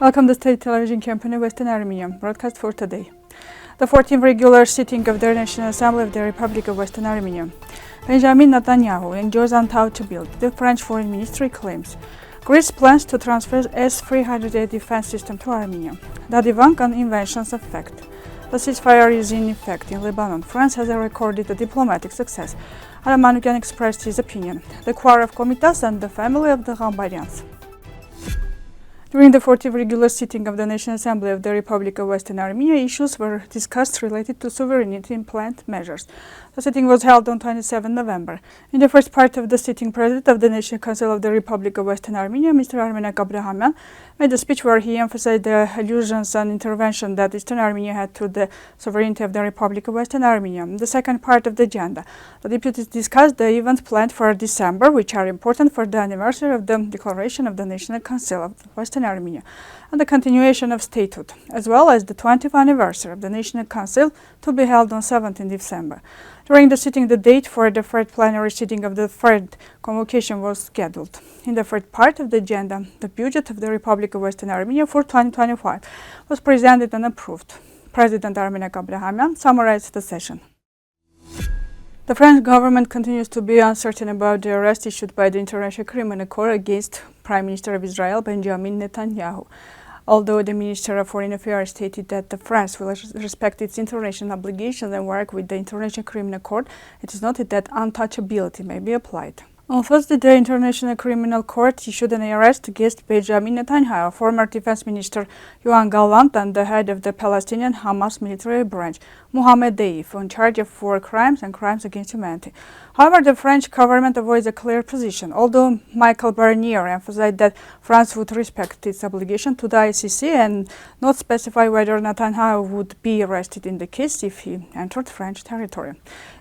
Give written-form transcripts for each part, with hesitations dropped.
Welcome to State Television Company Western Armenia, broadcast for today. The 14th regular sitting of the National Assembly of the Republic of Western Armenia. Benjamin Netanyahu enjoys untouchability, the French Foreign Ministry claims. Greece plans to transfer S-300A defense system to Armenia. Dadivank on Inventions effect. The ceasefire is in effect in Lebanon. France has recorded a diplomatic success. Aram Manukyan expressed his opinion. The choir of Komitas and the family of the Ghambarians. During the 40th regular sitting of the National Assembly of the Republic of Western Armenia, issues were discussed related to sovereignty and planned measures. The sitting was held on 27 November. In the first part of the sitting, President of the National Council of the Republic of Western Armenia, Mr. Armine, made a speech where he emphasized the allusions and intervention that Eastern Armenia had to the sovereignty of the Republic of Western Armenia. In the second part of the agenda, the deputies discussed the events planned for December, which are important for the anniversary of the declaration of the National Council of Western Armenia and the continuation of statehood, as well as the 20th anniversary of the National Council to be held on 17 December. During the sitting, the date for the third plenary sitting of the third convocation was scheduled. In the third part of the agenda, the budget of the Republic of Western Armenia for 2025 was presented and approved. President Armine summarized the session. The French government continues to be uncertain about the arrest issued by the International Criminal Court against Prime Minister of Israel, Benjamin Netanyahu. Although the Minister of Foreign Affairs stated that France will respect its international obligations and work with the International Criminal Court, it is noted that untouchability may be applied. On Thursday, the International Criminal Court issued an arrest against Benjamin Netanyahu, former Defense Minister Yoav Gallant, and the head of the Palestinian Hamas military branch, Mohammed Deif, on charge of war crimes and crimes against humanity. However, the French government avoids a clear position, although Michel Barnier emphasized that France would respect its obligation to the ICC and not specify whether Netanyahu would be arrested in the case if he entered French territory.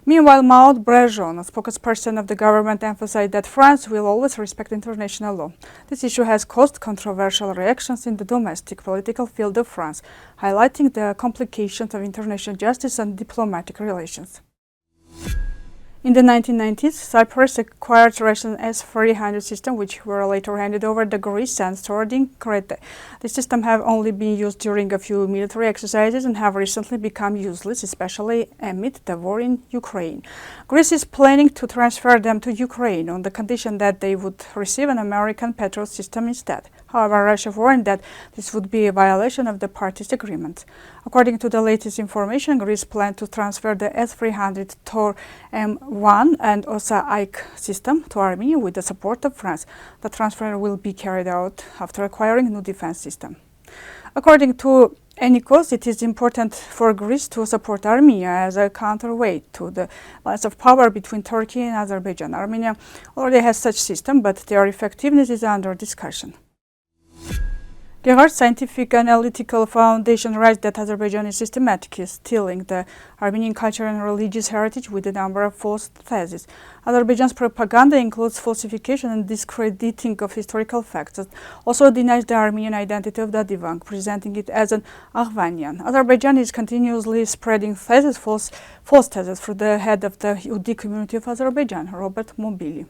Meanwhile, Maud Brejon, a spokesperson of the government, emphasized that France will always respect international law. This issue has caused controversial reactions in the domestic political field of France, highlighting the complications of international justice and diplomatic relations. In the 1990s, Cyprus acquired Russian S-300 system, which were later handed over to Greece and stored in Crete. The system have only been used during a few military exercises and have recently become useless, especially amid the war in Ukraine. Greece is planning to transfer them to Ukraine on the condition that they would receive an American Patriot system instead. However, Russia warned that this would be a violation of the parties' agreement. According to the latest information, Greece planned to transfer the S-300 Tor M1 and OSA-IK system to Armenia with the support of France. The transfer will be carried out after acquiring a new defense system. According to Enikos, it is important for Greece to support Armenia as a counterweight to the balance of power between Turkey and Azerbaijan. Armenia already has such system, but their effectiveness is under discussion. Gerhard Scientific Analytical Foundation writes that Azerbaijan is systematically stealing the Armenian culture and religious heritage with a number of false theses. Azerbaijan's propaganda includes falsification and discrediting of historical facts. It also denies the Armenian identity of Dadivank, presenting it as an Armenian. Azerbaijan is continuously spreading theses, false theses, through the head of the Yehudi community of Azerbaijan, Robert Mobili.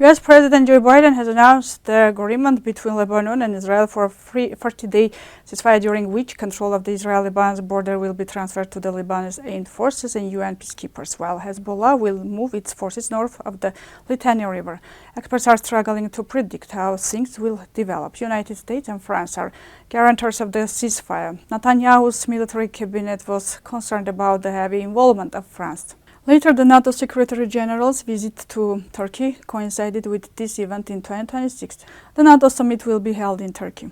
U.S. President Joe Biden has announced the agreement between Lebanon and Israel for a 30-day ceasefire, during which control of the Israeli-Lebanese border will be transferred to the Lebanese-aimed forces and UN peacekeepers, while Hezbollah will move its forces north of the Litani River. Experts are struggling to predict how things will develop. United States and France are guarantors of the ceasefire. Netanyahu's military cabinet was concerned about the heavy involvement of France. Later, the NATO Secretary General's visit to Turkey coincided with this event in 2026. The NATO summit will be held in Turkey.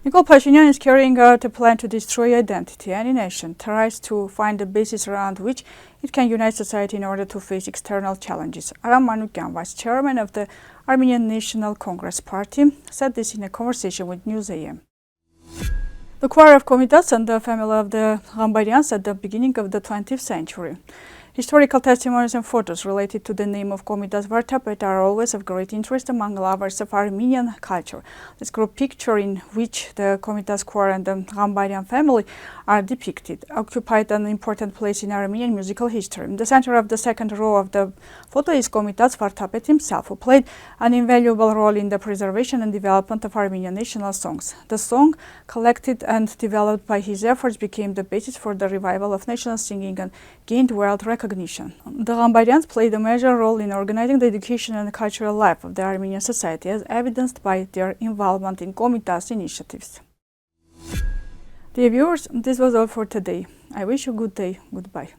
Nikol Pashinyan is carrying out a plan to destroy identity. Any nation tries to find a basis around which it can unite society in order to face external challenges. Aram Manukyan, vice chairman of the Armenian National Congress Party, said this in a conversation with News AM. The choir of Komitas and the family of the Ghambarians at the beginning of the 20th century. Historical testimonies and photos related to the name of Komitas Vartapet are always of great interest among lovers of Armenian culture. This group picture, in which the Komitas choir and the Ghambarian family are depicted, occupied an important place in Armenian musical history. In the center of the second row of the photo is Komitas Vartapet himself, who played an invaluable role in the preservation and development of Armenian national songs. The song, collected and developed by his efforts, became the basis for the revival of national singing and gained world recognition. The Ghambarians played a major role in organizing the education and cultural life of the Armenian society, as evidenced by their involvement in Komitas initiatives. Dear viewers, this was all for today. I wish you a good day. Goodbye.